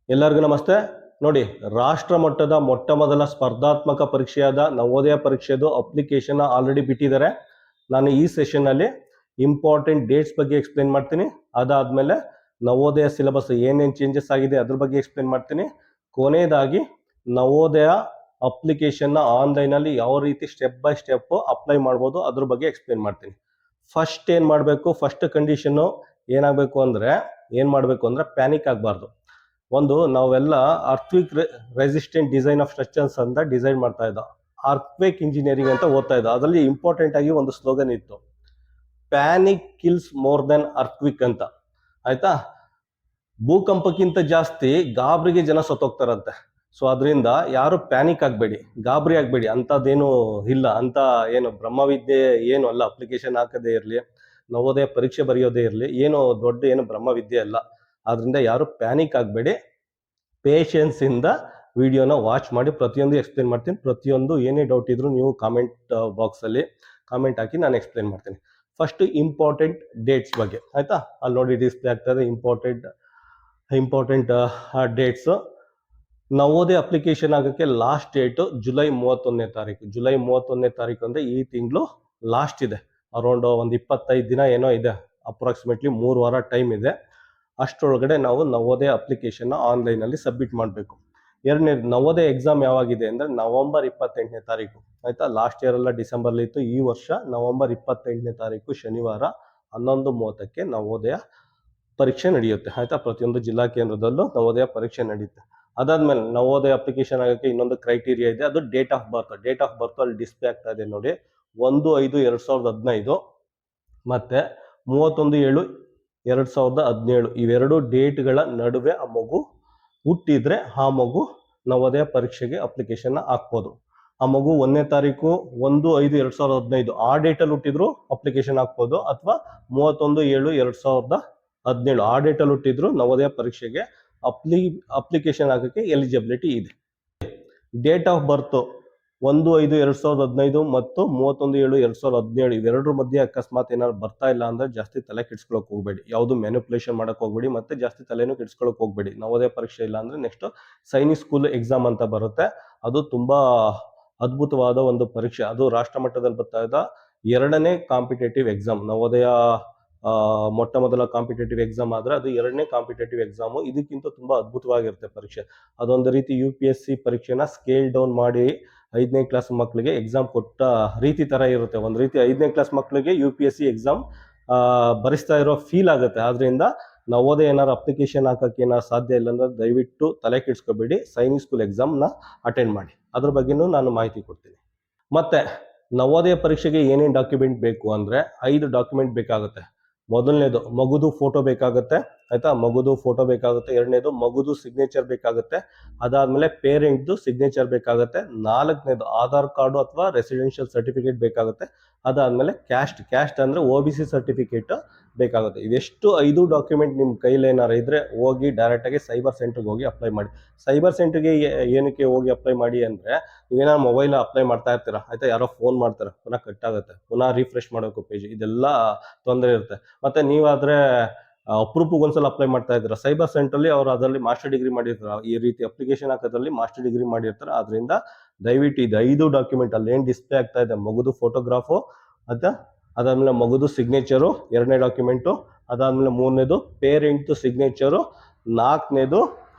ಎಲ್ಲರಿಗೂ ನಮಸ್ತೆ. ನೋಡಿ, ರಾಷ್ಟ್ರ ಮಟ್ಟದ ಮೊಟ್ಟ ಮೊದಲ ಸ್ಪರ್ಧಾತ್ಮಕ ಪರೀಕ್ಷೆಯಾದ ನವೋದಯ ಪರೀಕ್ಷೆದು ಅಪ್ಲಿಕೇಶನ್ ಆಲ್ರೆಡಿ ಬಿಟ್ಟಿದ್ದಾರೆ. ನಾನು ಈ ಸೆಷನ್ನಲ್ಲಿ ಇಂಪಾರ್ಟೆಂಟ್ ಡೇಟ್ಸ್ ಬಗ್ಗೆ ಎಕ್ಸ್ಪ್ಲೇನ್ ಮಾಡ್ತೀನಿ. ಅದಾದಮೇಲೆ ನವೋದಯ ಸಿಲೆಬಸ್ ಏನೇನು ಚೇಂಜಸ್ ಆಗಿದೆ ಅದ್ರ ಬಗ್ಗೆ ಎಕ್ಸ್ಪ್ಲೇನ್ ಮಾಡ್ತೀನಿ. ಕೊನೆಯದಾಗಿ ನವೋದಯ ಅಪ್ಲಿಕೇಶನ್ನ ಆನ್ಲೈನಲ್ಲಿ ಯಾವ ರೀತಿ ಸ್ಟೆಪ್ ಬೈ ಸ್ಟೆಪ್ ಅಪ್ಲೈ ಮಾಡ್ಬೋದು ಅದ್ರ ಬಗ್ಗೆ ಎಕ್ಸ್ಪ್ಲೇನ್ ಮಾಡ್ತೀನಿ. ಫಸ್ಟ್ ಏನು ಮಾಡಬೇಕು, ಫಸ್ಟ್ ಕಂಡೀಷನ್ನು ಏನಾಗಬೇಕು ಅಂದರೆ ಪ್ಯಾನಿಕ್ ಆಗಬಾರ್ದು. ನಾವೆಲ್ಲ ಅರ್ಥ್ಕ್ವೇಕ್ ರೆಸಿಸ್ಟೆಂಟ್ ಡಿಸೈನ್ ಆಫ್ ಸ್ಟ್ರಕ್ಚರ್ಸ್ ಅಂತ ಡಿಸೈನ್ ಮಾಡ್ತಾ ಇದ್ದ, ಅರ್ಥ್ಕ್ವೇಕ್ ಇಂಜಿನಿಯರಿಂಗ್ ಅಂತ ಓದ್ತಾ ಇದ್ದ. ಅದರಲ್ಲಿ ಇಂಪಾರ್ಟೆಂಟ್ ಆಗಿ ಒಂದು ಸ್ಲೋಗನ್ ಇತ್ತು, ಪ್ಯಾನಿಕ್ ಕಿಲ್ಸ್ ಮೋರ್ ದೆನ್ ಅರ್ಥ್ಕ್ವೇಕ್ ಅಂತ. ಆಯ್ತಾ, ಭೂಕಂಪಕ್ಕಿಂತ ಜಾಸ್ತಿ ಗಾಬರಿಗೆ ಜನ ಸತ್ತೋಗ್ತಾರಂತೆ. ಸೊ ಅದರಿಂದ ಯಾರು ಪ್ಯಾನಿಕ್ ಆಗಬೇಡಿ, ಗಾಬರಿ ಆಗಬೇಡಿ. ಅಂಥದ್ದೇನು ಇಲ್ಲ, ಅಂತ ಏನು ಬ್ರಹ್ಮವಿದ್ಯೆ ಏನು ಅಲ್ಲ. ಅಪ್ಲಿಕೇಶನ್ ಹಾಕದೇ ಇರಲಿ, ನವೋದಯ ಪರೀಕ್ಷೆ ಬರೆಯೋದೇ ಇರಲಿ, ಏನು ದೊಡ್ಡ ಏನು ಬ್ರಹ್ಮವಿದ್ಯೆ ಅಲ್ಲ. ಆದ್ರಿಂದ ಯಾರು ಪ್ಯಾನಿಕ್ ಆಗಬೇಡಿ, ಪೇಷನ್ಸಿಂದ ವಿಡಿಯೋನ ವಾಚ್ ಮಾಡಿ. ಪ್ರತಿಯೊಂದು ಎಕ್ಸ್ಪ್ಲೇನ್ ಮಾಡ್ತೀನಿ. ಪ್ರತಿಯೊಂದು ಏನೇ ಡೌಟ್ ಇದ್ರೂ ನೀವು ಕಾಮೆಂಟ್ ಬಾಕ್ಸಲ್ಲಿ ಕಾಮೆಂಟ್ ಹಾಕಿ ನಾನು ಎಕ್ಸ್ಪ್ಲೇನ್ ಮಾಡ್ತೀನಿ. ಫಸ್ಟ್ ಇಂಪಾರ್ಟೆಂಟ್ ಡೇಟ್ಸ್ ಬಗ್ಗೆ. ಆಯ್ತಾ, ಅಲ್ಲಿ ನೋಡಿ ಡಿಸ್ಪ್ಲೇ ಆಗ್ತದೆ ಇಂಪಾರ್ಟೆಂಟ್ ಡೇಟ್ಸ್. ನವೋದಯ ಅಪ್ಲಿಕೇಶನ್ ಆಗೋಕ್ಕೆ ಲಾಸ್ಟ್ ಡೇಟು ಜುಲೈ 31ನೇ ತಾರೀಕು. ಜುಲೈ 31ನೇ ತಾರೀಕು ಅಂದರೆ ಈ ತಿಂಗಳು ಲಾಸ್ಟ್ ಇದೆ. ಅರೌಂಡ್ ಒಂದು 25 ದಿನ ಏನೋ ಇದೆ, ಅಪ್ರಾಕ್ಸಿಮೇಟ್ಲಿ 3 ವಾರ ಟೈಮ್ ಇದೆ. ಅಷ್ಟರೊಳಗಡೆ ನಾವು ನವೋದಯ ಅಪ್ಲಿಕೇಶನ್ನ ಆನ್ಲೈನಲ್ಲಿ ಸಬ್ಮಿಟ್ ಮಾಡಬೇಕು. ಎರಡನೇದು, ನವೋದಯ ಎಕ್ಸಾಮ್ ಯಾವಾಗಿದೆ ಅಂದರೆ ನವೆಂಬರ್ 28ನೇ ತಾರೀಕು. ಆಯಿತಾ, ಲಾಸ್ಟ್ ಇಯರ್ ಎಲ್ಲ ಡಿಸೆಂಬರ್ಲಿ ಇತ್ತು. ಈ ವರ್ಷ ನವೆಂಬರ್ 28ನೇ ತಾರೀಕು ಶನಿವಾರ 11:30ಕ್ಕೆ ನವೋದಯ ಪರೀಕ್ಷೆ ನಡೆಯುತ್ತೆ. ಆಯಿತಾ, ಪ್ರತಿಯೊಂದು ಜಿಲ್ಲಾ ಕೇಂದ್ರದಲ್ಲೂ ನವೋದಯ ಪರೀಕ್ಷೆ ನಡೆಯುತ್ತೆ. ಅದಾದ್ಮೇಲೆ ನವೋದಯ ಅಪ್ಲಿಕೇಶನ್ ಆಗೋಕ್ಕೆ ಇನ್ನೊಂದು ಕ್ರೈಟೀರಿಯಾ ಇದೆ, ಅದು date of birth. Date of birth ಅಲ್ಲಿ ಡಿಸ್ಪ್ಲೇ ಆಗ್ತಾ ಇದೆ ನೋಡಿ, 1/5/2015 ಮತ್ತು 31/7/2017. ಇವೆರಡು ಡೇಟ್ಗಳ ನಡುವೆ ಆ ಮಗು ಹುಟ್ಟಿದ್ರೆ ಆ ಮಗು ನವೋದಯ ಪರೀಕ್ಷೆಗೆ ಅಪ್ಲಿಕೇಶನ್ ಹಾಕ್ಬೋದು. ಆ ಮಗು 1ನೇ ತಾರೀಕು 1/5/2015 ಆ ಡೇಟಲ್ಲಿ ಹುಟ್ಟಿದ್ರು ಅಪ್ಲಿಕೇಶನ್ ಹಾಕ್ಬೋದು, ಅಥವಾ 31/7/2017 ಆ ಡೇಟಲ್ಲಿ ಹುಟ್ಟಿದ್ರು ನವೋದಯ ಪರೀಕ್ಷೆಗೆ ಅಪ್ಲಿಕೇಶನ್ ಹಾಕೋಕ್ಕೆ ಎಲಿಜಿಬಿಲಿಟಿ ಇದೆ. ಡೇಟ್ ಆಫ್ ಬರ್ತ್ 1/5/2015 ಮತ್ತು 31/7/2017 ಇವೆರಡರ ಮಧ್ಯೆ ಅಕಸ್ಮಾತ್ ಏನಾದ್ರು ಬರ್ತಾ ಇಲ್ಲ ಅಂದ್ರೆ ಜಾಸ್ತಿ ತಲೆ ಕೆಡ್ಸ್ಕೊಳಕ್ ಹೋಗ್ಬೇಡಿ. ಯಾವುದು ಮ್ಯಾನಿಪುಲೇಷನ್ ಮಾಡಕ್ ಹೋಗ್ಬೇಡಿ, ಮತ್ತೆ ಜಾಸ್ತಿ ತಲೆನೂ ಕೆಡ್ಸ್ಕೊಳಕ್ ಹೋಗ್ಬೇಡಿ. ನವೋದಯ ಪರೀಕ್ಷೆ ಇಲ್ಲ ಅಂದ್ರೆ ನೆಕ್ಸ್ಟ್ ಸೈನಿಕ್ ಸ್ಕೂಲ್ ಎಕ್ಸಾಮ್ ಅಂತ ಬರುತ್ತೆ. ಅದು ತುಂಬಾ ಅದ್ಭುತವಾದ ಒಂದು ಪರೀಕ್ಷೆ. ಅದು ರಾಷ್ಟ್ರ ಮಟ್ಟದಲ್ಲಿ ಬರ್ತಾ ಇದ್ದ 2ನೇ ಕಾಂಪಿಟೇಟಿವ್ ಎಕ್ಸಾಮ್. ನವೋದಯ ಮೊಟ್ಟ ಮೊದಲ ಕಾಂಪಿಟೇಟಿವ್ ಎಕ್ಸಾಮ್ ಆದ್ರೆ ಅದು 2ನೇ ಕಾಂಪಿಟೇಟಿವ್ ಎಕ್ಸಾಮು. ಇದಕ್ಕಿಂತ ತುಂಬಾ ಅದ್ಭುತವಾಗಿರುತ್ತೆ ಪರೀಕ್ಷೆ. ಅದೊಂದು ರೀತಿ UPSC ಪರೀಕ್ಷೆನ ಸ್ಕೇಲ್ ಡೌನ್ ಮಾಡಿ 5ನೇ ಕ್ಲಾಸ್ ಮಕ್ಕಳಿಗೆ ಎಕ್ಸಾಮ್ ಕೊಟ್ಟ ರೀತಿ ತರ ಇರುತ್ತೆ. ಒಂದು ರೀತಿ 5ನೇ ಕ್ಲಾಸ್ ಮಕ್ಕಳಿಗೆ UPSC ಎಕ್ಸಾಮ್ ಬರೆಸ್ತಾ ಇರೋ ಫೀಲ್ ಆಗುತ್ತೆ. ಆದ್ರಿಂದ ನವೋದಯ ಏನಾರು ಅಪ್ಲಿಕೇಶನ್ ಹಾಕಕ್ಕೆ ಏನಾರು ಸಾಧ್ಯ ಇಲ್ಲ ಅಂದ್ರೆ ದಯವಿಟ್ಟು ತಲೆ ಕೆಡಿಸ್ಕೋಬೇಡಿ, ಸೈನಿಕ್ ಸ್ಕೂಲ್ ಎಕ್ಸಾಮ್ನ ಅಟೆಂಡ್ ಮಾಡಿ. ಅದ್ರ ಬಗ್ಗೆನೂ ನಾನು ಮಾಹಿತಿ ಕೊಡ್ತೀನಿ. ಮತ್ತೆ ನವೋದಯ ಪರೀಕ್ಷೆಗೆ ಏನೇನು ಡಾಕ್ಯುಮೆಂಟ್ ಬೇಕು ಅಂದ್ರೆ 5 ಡಾಕ್ಯುಮೆಂಟ್ ಬೇಕಾಗುತ್ತೆ. ಮೊದಲನೇದು ಮಗುದು ಫೋಟೋ ಬೇಕಾಗುತ್ತೆ. ಆಯ್ತಾ, ಮಗುದು ಫೋಟೋ ಬೇಕಾಗುತ್ತೆ. ಎರಡನೇದು ಮಗುದು ಸಿಗ್ನೇಚರ್ ಬೇಕಾಗುತ್ತೆ. ಅದಾದ್ಮೇಲೆ ಪೇರೆಂಟ್ದು ಸಿಗ್ನೇಚರ್ ಬೇಕಾಗುತ್ತೆ. 4ನೇದು ಆಧಾರ್ ಕಾರ್ಡು ಅಥವಾ ರೆಸಿಡೆನ್ಷಿಯಲ್ ಸರ್ಟಿಫಿಕೇಟ್ ಬೇಕಾಗುತ್ತೆ. ಅದಾದ್ಮೇಲೆ ಕ್ಯಾಸ್ಟ್ ಅಂದ್ರೆ OBC ಸರ್ಟಿಫಿಕೇಟ್ ಬೇಕಾಗುತ್ತೆ. ಇವೆಷ್ಟು 5 ಡಾಕ್ಯುಮೆಂಟ್ ನಿಮ್ಮ ಕೈಲಿ ಏನಾರು ಇದ್ರೆ ಹೋಗಿ ಡೈರೆಕ್ಟ್ ಆಗಿ ಸೈಬರ್ ಸೆಂಟರ್ಗೆ ಹೋಗಿ ಅಪ್ಲೈ ಮಾಡಿ. ಸೈಬರ್ ಸೆಂಟರ್ಗೆ ಏನಕ್ಕೆ ಹೋಗಿ ಅಪ್ಲೈ ಮಾಡಿ ಅಂದ್ರೆ, ನೀವೇನಾದ್ರು ಮೊಬೈಲ್ ಅಪ್ಲೈ ಮಾಡ್ತಾ ಇರ್ತೀರಾ, ಆಯ್ತಾ, ಯಾರೋ ಫೋನ್ ಮಾಡ್ತಾರೆ, ಪುನಃ ಕಟ್ ಆಗುತ್ತೆ, ಪುನಃ ರಿಫ್ರೆಶ್ ಮಾಡೋಕೆ ಪೇಜ್, ಇದೆಲ್ಲ ತೊಂದರೆ ಇರುತ್ತೆ. ಮತ್ತೆ ನೀವಾದ್ರೆ ಅಪ್ರೂಪ್ಗೆ ಒಂದ್ಸಲ ಅಪ್ಲೈ ಮಾಡ್ತಾ ಇದ್ದೀರಾ, ಸೈಬರ್ ಸೆಂಟ್ರಲ್ಲಿ ಅವರು ಅದರಲ್ಲಿ ಮಾಸ್ಟರ್ ಡಿಗ್ರಿ ಮಾಡಿರ್ತಾರೆ, ಈ ರೀತಿ ಅಪ್ಲಿಕೇಶನ್ ಹಾಕೋದ್ರಲ್ಲಿ ಮಾಸ್ಟರ್ ಡಿಗ್ರಿ ಮಾಡಿರ್ತಾರೆ. ಆದ್ರಿಂದ ದಯವಿಟ್ಟು ಇದು 5 ಡಾಕ್ಯುಮೆಂಟ್ ಅಲ್ಲಿ ಏನ್ ಡಿಸ್ಪ್ಲೇ ಆಗ್ತಾ ಇದೆ, ಮಗುದು ಫೋಟೋಗ್ರಾಫು, ಅದಾದ್ಮೇಲೆ ಮಗುದು ಸಿಗ್ನೇಚರು 2ನೇ ಡಾಕ್ಯುಮೆಂಟು, ಅದಾದ್ಮೇಲೆ 3ನೇದು ಪೇರೆಂಟ್ ಸಿಗ್ನೇಚರು, 4ನೇದು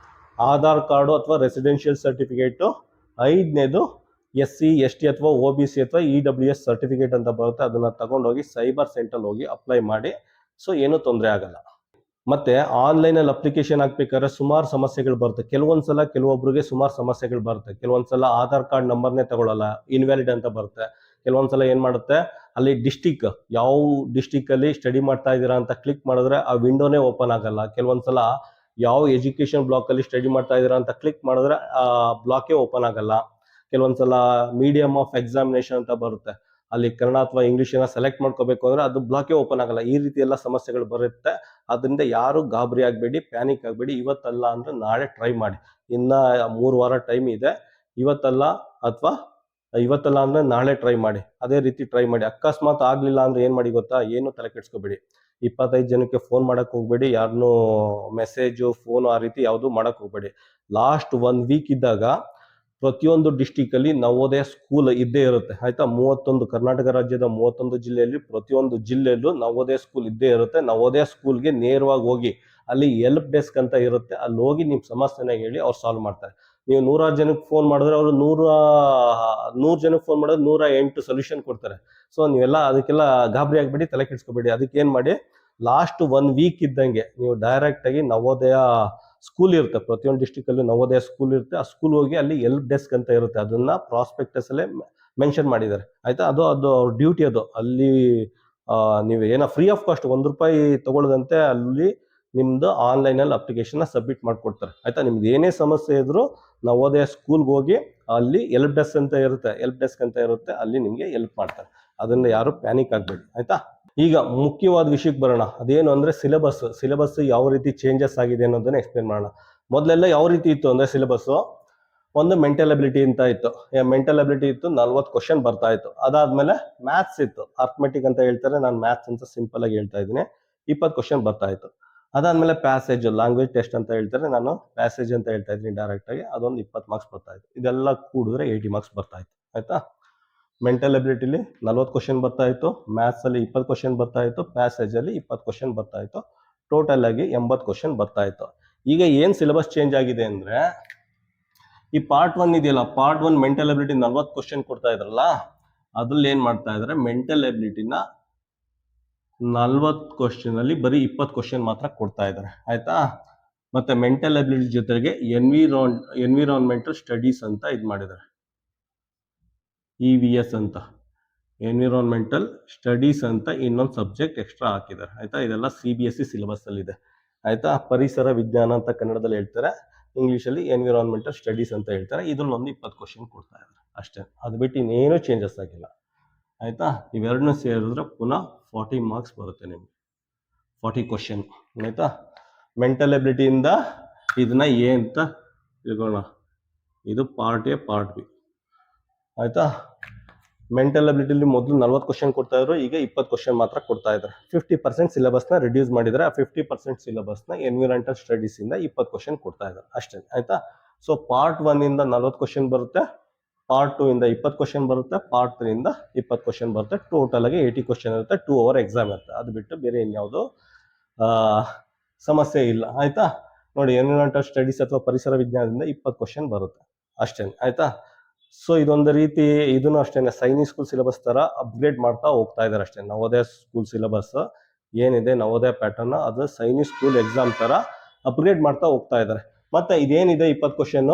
ಆಧಾರ್ ಕಾರ್ಡು ಅಥವಾ ರೆಸಿಡೆನ್ಷಿಯಲ್ ಸರ್ಟಿಫಿಕೇಟು, 5ನೇದು SC ST ಅಥವಾ OBC ಅಥವಾ EWS ಸರ್ಟಿಫಿಕೇಟ್ ಅಂತ ಬರುತ್ತೆ. ಅದನ್ನ ತಗೊಂಡೋಗಿ ಸೈಬರ್ ಸೆಂಟರ್ ಹೋಗಿ ಅಪ್ಲೈ ಮಾಡಿ. ಸೊ ಏನೂ ತೊಂದರೆ ಆಗಲ್ಲ. ಮತ್ತೆ ಆನ್ಲೈನಲ್ಲಿ ಅಪ್ಲಿಕೇಶನ್ ಹಾಕ್ಬೇಕಾದ್ರೆ ಸುಮಾರು ಸಮಸ್ಯೆಗಳು ಬರುತ್ತೆ. ಕೆಲವೊಂದ್ಸಲ ಕೆಲವೊಬ್ರಿಗೆ ಸುಮಾರು ಸಮಸ್ಯೆಗಳು ಬರುತ್ತೆ. ಕೆಲವೊಂದ್ಸಲ ಆಧಾರ್ ಕಾರ್ಡ್ ನಂಬರ್ನೇ ತಗೊಳ್ಳಲ್ಲ, ಇನ್ವ್ಯಾಲಿಡ್ ಅಂತ ಬರುತ್ತೆ. ಕೆಲವೊಂದ್ಸಲ ಏನ್ ಮಾಡುತ್ತೆ, ಅಲ್ಲಿ ಯಾವ ಡಿಸ್ಟಿಕ್ ಅಲ್ಲಿ ಸ್ಟಡಿ ಮಾಡ್ತಾ ಇದ್ದೀರಾ ಅಂತ ಕ್ಲಿಕ್ ಮಾಡಿದ್ರೆ ಆ ವಿಂಡೋನೇ ಓಪನ್ ಆಗಲ್ಲ. ಕೆಲವೊಂದ್ಸಲ ಯಾವ ಎಜುಕೇಶನ್ ಬ್ಲಾಕ್ ಅಲ್ಲಿ ಸ್ಟಡಿ ಮಾಡ್ತಾ ಇದ್ದೀರಾ ಅಂತ ಕ್ಲಿಕ್ ಮಾಡಿದ್ರೆ ಆ ಬ್ಲಾಕೇ ಓಪನ್ ಆಗಲ್ಲ. ಕೆಲವೊಂದ್ಸಲ ಮೀಡಿಯಂ ಆಫ್ ಎಕ್ಸಾಮಿನೇಷನ್ ಅಂತ ಬರುತ್ತೆ, ಅಲ್ಲಿ ಕನ್ನಡ ಅಥವಾ ಇಂಗ್ಲಿಷ್ ಸೆಲೆಕ್ಟ್ ಮಾಡ್ಕೋಬೇಕು ಅಂದ್ರೆ ಅದು ಬ್ಲಾಕೇ ಓಪನ್ ಆಗಲ್ಲ. ಈ ರೀತಿ ಎಲ್ಲ ಸಮಸ್ಯೆಗಳು ಬರುತ್ತೆ. ಅದರಿಂದ ಯಾರು ಗಾಬರಿ ಆಗಬೇಡಿ, ಪ್ಯಾನಿಕ್ ಆಗಬೇಡಿ. ಇವತ್ತಲ್ಲ ಅಂದ್ರೆ ನಾಳೆ ಟ್ರೈ ಮಾಡಿ. ಇನ್ನ 3 ವಾರ ಟೈಮ್ ಇದೆ. ಇವತ್ತಲ್ಲ ಅಂದ್ರೆ ನಾಳೆ ಟ್ರೈ ಮಾಡಿ. ಅದೇ ರೀತಿ ಟ್ರೈ ಮಾಡಿ. ಅಕಸ್ಮಾತ್ ಆಗ್ಲಿಲ್ಲ ಅಂದ್ರೆ ಏನ್ ಮಾಡಿ ಗೊತ್ತಾ, ಏನು ತಲೆ ಕೆಡ್ಸ್ಕೋಬೇಡಿ. 25 ಜನಕ್ಕೆ ಫೋನ್ ಮಾಡಕ್ ಹೋಗ್ಬೇಡಿ, ಯಾರನ್ನೂ ಮೆಸೇಜು ಫೋನ್ ಆ ರೀತಿ ಯಾವುದು ಮಾಡಕ್ ಹೋಗ್ಬೇಡಿ. ಲಾಸ್ಟ್ 1 ವೀಕ್ ಇದ್ದಾಗ ಪ್ರತಿಯೊಂದು ಡಿಸ್ಟಿಕ್ ಅಲ್ಲಿ ನವೋದಯ ಸ್ಕೂಲ್ ಇದ್ದೇ ಇರುತ್ತೆ ಆಯ್ತಾ. 31 ಕರ್ನಾಟಕ ರಾಜ್ಯದ 31 ಜಿಲ್ಲೆಯಲ್ಲಿ ಪ್ರತಿಯೊಂದು ಜಿಲ್ಲೆಯಲ್ಲೂ ನವೋದಯ ಸ್ಕೂಲ್ ಇದ್ದೇ ಇರುತ್ತೆ. ನವೋದಯ ಸ್ಕೂಲ್ಗೆ ನೇರವಾಗಿ ಹೋಗಿ ಅಲ್ಲಿ ಹೆಲ್ಪ್ ಡೆಸ್ಕ್ ಅಂತ ಇರುತ್ತೆ, ಅಲ್ಲಿ ಹೋಗಿ ನಿಮ್ ಸಮಸ್ಯೆನ ಹೇಳಿ ಅವ್ರು ಸಾಲ್ವ್ ಮಾಡ್ತಾರೆ. ನೀವು 100 ಜನಕ್ಕೆ ಫೋನ್ ಮಾಡಿದ್ರೆ ಅವರು 100 ಜನಕ್ಕೆ ಫೋನ್ ಮಾಡಿದ್ರೆ 108 ಸೊಲ್ಯೂಷನ್ ಕೊಡ್ತಾರೆ. ಸೊ ನೀವೆಲ್ಲ ಅದಕ್ಕೆಲ್ಲ ಗಾಬರಿ ಆಗ್ಬೇಡಿ, ತಲೆ ಕೆಡಿಸ್ಕೋಬೇಡಿ. ಅದಕ್ಕೆ ಏನ್ ಮಾಡಿ, ಲಾಸ್ಟ್ 1 ವೀಕ್ ಇದ್ದಂಗೆ ನೀವು ಡೈರೆಕ್ಟ್ ಆಗಿ ನವೋದಯ ಸ್ಕೂಲ್ ಇರುತ್ತೆ, ಪ್ರತಿಯೊಂದು ಡಿಸ್ಟಿಕ್ ಅಲ್ಲಿ ನವೋದಯ ಸ್ಕೂಲ್ ಇರುತ್ತೆ, ಆ ಸ್ಕೂಲ್ ಹೋಗಿ ಅಲ್ಲಿ ಹೆಲ್ಪ್ ಡೆಸ್ಕ್ ಅಂತ ಇರುತ್ತೆ, ಅದನ್ನ ಪ್ರಾಸ್ಪೆಕ್ಟಸ್ ಅಲ್ಲೇ ಮೆನ್ಷನ್ ಮಾಡಿದ್ದಾರೆ ಆಯ್ತಾ. ಅದು ಅವ್ರ ಡ್ಯೂಟಿ. ಅದು ಅಲ್ಲಿ ನೀವು ಏನೋ ಫ್ರೀ ಆಫ್ ಕಾಸ್ಟ್ ₹1 ತಗೊಳ್ಳದಂತೆ ಅಲ್ಲಿ ನಿಮ್ದು ಆನ್ಲೈನ್ ಅಲ್ಲಿ ಅಪ್ಲಿಕೇಶನ್ ಸಬ್ಮಿಟ್ ಮಾಡ್ಕೊಡ್ತಾರೆ ಆಯ್ತಾ. ನಿಮ್ದು ಏನೇ ಸಮಸ್ಯೆ ಇದ್ರು ನವೋದಯ ಸ್ಕೂಲ್ಗೆ ಹೋಗಿ ಅಲ್ಲಿ ಹೆಲ್ಪ್ ಡೆಸ್ಕ್ ಅಂತ ಇರುತ್ತೆ, ಅಲ್ಲಿ ನಿಮ್ಗೆ ಹೆಲ್ಪ್ ಮಾಡ್ತಾರೆ. ಅದನ್ನ ಯಾರು ಪ್ಯಾನಿಕ್ ಆಗ್ಬೇಡಿ ಆಯ್ತಾ. ಈಗ ಮುಖ್ಯವಾದ ವಿಷಯಕ್ಕೆ ಬರೋಣ. ಅದೇನು ಅಂದ್ರೆ ಸಿಲೆಬಸ್ ಯಾವ ರೀತಿ ಚೇಂಜಸ್ ಆಗಿದೆ ಅನ್ನೋದನ್ನ ಎಕ್ಸ್ಪ್ಲೇನ್ ಮಾಡೋಣ. ಮೊದಲೆಲ್ಲ ಯಾವ ರೀತಿ ಇತ್ತು ಅಂದ್ರೆ ಸಿಲೆಬಸ್ ಒಂದು ಮೆಂಟಲ್ ಅಬಿಲಿಟಿ ಅಂತ ಇತ್ತು. ಮೆಂಟಲ್ ಅಬಿಲಿಟಿ ಇತ್ತು, 40 ಕ್ವಶನ್ ಬರ್ತಾ ಇತ್ತು. ಅದಾದ್ಮೇಲೆ ಮ್ಯಾಥ್ಸ್ ಇತ್ತು, ಅರ್ಥಮೆಟಿಕ್ ಅಂತ ಹೇಳ್ತಾರೆ, ನಾನು ಮ್ಯಾಥ್ಸ್ ಅಂತ ಸಿಂಪಲ್ ಆಗಿ ಹೇಳ್ತಾ ಇದ್ದೀನಿ, 20 ಕ್ವಶನ್ ಬರ್ತಾ ಇತ್ತು. ಅದಾದ್ಮೇಲೆ ಪ್ಯಾಸೇಜ್ ಲ್ಯಾಂಗ್ವೇಜ್ ಟೆಸ್ಟ್ ಅಂತ ಹೇಳ್ತಾರೆ, ನಾನು ಪ್ಯಾಸೇಜ್ ಅಂತ ಹೇಳ್ತಾ ಇದ್ದೀನಿ ಡೈರೆಕ್ಟ್ ಆಗಿ, ಅದೊಂದು 20 ಮಾರ್ಕ್ಸ್ ಬರ್ತಾ ಇತ್ತು. ಇದೆಲ್ಲ ಕೂಡಿದ್ರೆ 80 ಮಾರ್ಕ್ಸ್ ಬರ್ತಾ ಇತ್ತು ಆಯ್ತಾ. ಮೆಂಟಲ್ ಅಬಿಲಿಟಿಲಿ 40 ಕ್ವಶನ್ ಬರ್ತಾ ಇತ್ತು, ಮ್ಯಾಥ್ಸ್ ಅಲ್ಲಿ 20 ಕ್ವಶನ್ ಬರ್ತಾ ಇತ್ತು, ಪ್ಯಾಸೇಜ್ ಅಲ್ಲಿ 20 ಕ್ವಶನ್ ಬರ್ತಾ ಇತ್ತು, ಟೋಟಲ್ ಆಗಿ 80 ಕ್ವಶನ್ ಬರ್ತಾ ಇತ್ತು. ಈಗ ಏನ್ ಸಿಲೆಬಸ್ ಚೇಂಜ್ ಆಗಿದೆ ಅಂದ್ರೆ, ಈ ಪಾರ್ಟ್ 1 ಇದೆಯಲ್ಲ, ಪಾರ್ಟ್ 1 ಮೆಂಟಲ್ ಅಬಿಲಿಟಿ 40 ಕ್ವಶನ್ ಕೊಡ್ತಾ ಇದ್ರಲ್ಲ, ಅದ್ರಲ್ಲಿ ಏನ್ ಮಾಡ್ತಾ ಇದಾರೆ, ಮೆಂಟಲ್ ಅಬಿಲಿಟಿನ 40 ಕ್ವಶನ್ ಅಲ್ಲಿ ಬರೀ 20 ಕ್ವಶನ್ ಮಾತ್ರ ಕೊಡ್ತಾ ಇದ್ದಾರೆ ಆಯ್ತಾ. ಮತ್ತೆ ಮೆಂಟಲ್ ಅಬಿಲಿಟಿ ಜೊತೆಗೆ ಎನ್ವಿರಾನ್ಮೆಂಟಲ್ ಸ್ಟಡೀಸ್ ಅಂತ ಇದು ಮಾಡಿದ್ದಾರೆ, EVS ಅಂತ, ಎನ್ವಿರಾನ್ಮೆಂಟಲ್ ಸ್ಟಡೀಸ್ ಅಂತ ಇನ್ನೊಂದು ಸಬ್ಜೆಕ್ಟ್ ಎಕ್ಸ್ಟ್ರಾ ಹಾಕಿದ್ದಾರೆ ಆಯ್ತಾ. ಇದೆಲ್ಲ CBSE ಸಿಲೆಬಸ್ ಅಲ್ಲಿ ಇದೆ ಆಯ್ತಾ. ಪರಿಸರ ವಿಜ್ಞಾನ ಅಂತ ಕನ್ನಡದಲ್ಲಿ ಹೇಳ್ತಾರೆ, ಇಂಗ್ಲಿಷಲ್ಲಿ ಎನ್ವಿರಾನ್ಮೆಂಟಲ್ ಸ್ಟಡೀಸ್ ಅಂತ ಹೇಳ್ತಾರೆ. ಇದ್ರಲ್ಲೊಂದು 20 ಕ್ವಶನ್ ಕೊಡ್ತಾ ಇದ್ದಾರೆ ಅಷ್ಟೇ. ಅದು ಬಿಟ್ಟು ಇನ್ನೇನು ಚೇಂಜಸ್ ಆಗಿಲ್ಲ ಆಯ್ತಾ. ಇವೆರಡನ್ನೂ ಸೇರಿದ್ರೆ ಪುನಃ 40 ಮಾರ್ಕ್ಸ್ ಬರುತ್ತೆ ನಿಮ್ಗೆ, 40 ಕ್ವಶನ್ ಆಯ್ತಾ. ಮೆಂಟಲ್ ಅಬಿಲಿಟಿಯಿಂದ ಇದನ್ನ ಎ ಅಂತ ತಿಳ್ಕೊಳ್ಳೋಣ, ಇದು ಪಾರ್ಟ್ ಎ ಪಾರ್ಟ್ ಬಿ ಆಯ್ತಾ. ಮೆಂಟಲ್ ಅಬಿಲಿಟಿಲಿ ಮೊದಲು 40 ಕ್ವಶನ್ ಕೊಡ್ತಾ ಇದ್ರು, ಈಗ 20 ಕ್ವಶನ್ ಮಾತ್ರ ಕೊಡ್ತಾ ಇದ್ದಾರೆ. 50% ಸಿಲೆಬಸ್ನ ರಿಡ್ಯೂಸ್ ಮಾಡಿದರೆ, ಆ 50% ಸಿಲೆಬಸ್ನ ಎನ್ವಿರಾನ್ಮೆಂಟಲ್ ಸ್ಟಡೀಸ್ ಇಂದ 20 ಕ್ವಶನ್ ಕೊಡ್ತಾ ಇದ್ದಾರೆ ಅಷ್ಟೇ ಆಯ್ತಾ. ಸೊ ಪಾರ್ಟ್ 1 ಇಂದ 40 ಕ್ವಶನ್ ಬರುತ್ತೆ, ಪಾರ್ಟ್ 2 ಇಂದ 20 ಕ್ವಶನ್ ಬರುತ್ತೆ, ಪಾರ್ಟ್ 3 ಇಂದ 20 ಕ್ವಶನ್ ಬರುತ್ತೆ. ಟೋಟಲ್ ಆಗಿ 80 ಕ್ವಶನ್ ಇರುತ್ತೆ, 2 ಅವರ್ ಎಕ್ಸಾಮ್ ಇರುತ್ತೆ. ಅದು ಬಿಟ್ಟು ಬೇರೆ ಇನ್ಯಾವುದು ಸಮಸ್ಯೆ ಇಲ್ಲ ಆಯ್ತಾ. ನೋಡಿ, ಎನ್ವಿರಾನ್ಮೆಂಟಲ್ ಸ್ಟಡೀಸ್ ಅಥವಾ ಪರಿಸರ ವಿಜ್ಞಾನದಿಂದ 20 ಕ್ವಶನ್ ಬರುತ್ತೆ ಅಷ್ಟೇ ಆಯ್ತಾ. ಸೊ ಇದೊಂದು ರೀತಿ ಇದನ್ನು ಅಷ್ಟೇ ಸೈನಿಕ್ ಸ್ಕೂಲ್ ಸಿಲೆಬಸ್ ತರ ಅಪ್ಗ್ರೇಡ್ ಮಾಡ್ತಾ ಹೋಗ್ತಾ ಇದ್ದಾರೆ ಅಷ್ಟೇ. ನವೋದಯ ಸ್ಕೂಲ್ ಸಿಲೆಬಸ್ ಏನಿದೆ, ನವೋದಯ ಪ್ಯಾಟರ್ನ್, ಅದು ಸೈನಿಕ್ ಸ್ಕೂಲ್ ಎಕ್ಸಾಮ್ ತರ ಅಪ್ಗ್ರೇಡ್ ಮಾಡ್ತಾ ಹೋಗ್ತಾ ಇದ್ದಾರೆ. ಮತ್ತೆ ಇದೇನಿದೆ 20 ಕ್ವಶನ್